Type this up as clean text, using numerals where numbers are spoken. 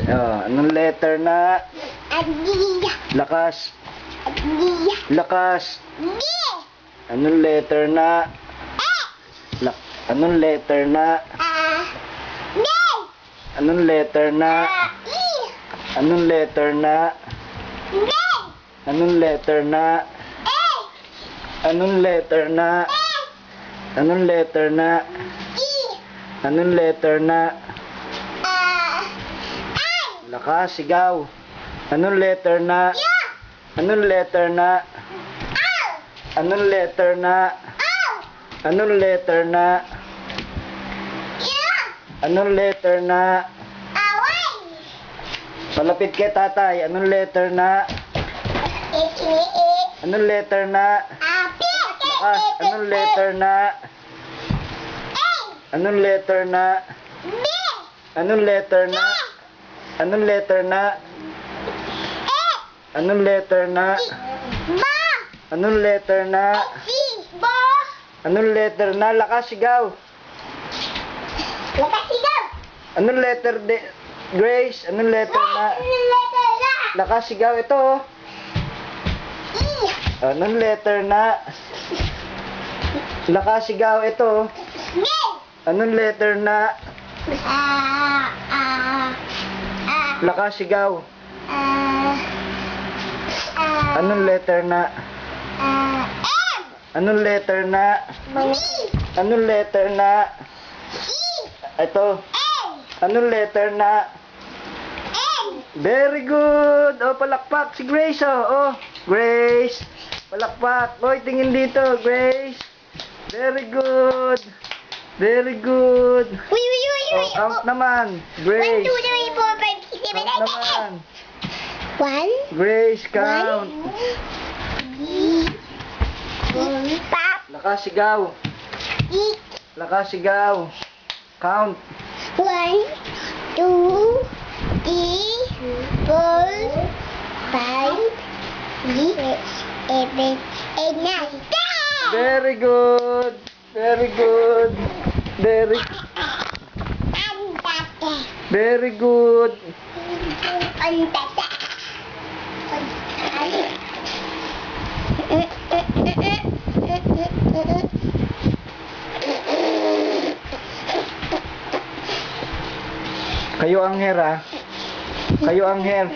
Anong letter na? Adiya. Lakas. Adiya. Lakas. Di. Anong letter na? Anong letter na? Di. Anong letter na? I. Anong letter na? Di. Anong letter na? E. Anong letter na? Anong letter na? I. Anong letter na? I. Lakas, sigaw. Anong letter na? Ya. Anong letter na? Ow. Anong letter na? Ow. Anong letter na? Ya. Anong letter na? Away. Palapit kay tatay. Anong letter na? Anong letter na? Api. Lakas. Anong letter na? Anong letter na? B. Anong letter na? Anong letter na? E. Anong letter na? Ba. Anong letter na? Si. Ba. Anong letter na? Lakas, sigaw. Lakasigaw. Anong letter de? Grace, anong letter na? Letter na. Lakas, sigaw. Ito, oh. I. Anong letter na? Lakas, sigaw. Ito, oh. G. Anong letter na? Lakas, sigaw. Anong letter na? M. Anong letter na? B. Anong letter na? E. Ito. A. Anong letter na? N. Very good. Oh, palakpak si Grace, oh. Oh, Grace. Palakpak. Hoy, tingin dito, Grace. Very good. Very good. Uy, uy, uy, Oh, uy. count naman. 1, 2, Grace. 3, 4, 5, 6, 7, Count 8, naman. 1. Grace, count. Pap. Lakas, sigaw. Six. Lakas, sigaw. Count. 1, 2, 3, 4, 5, 6, 7, 8, 9, 10. Very good. Very good. Very, very good. Kayo ang hair, ha? Kayo ang hair.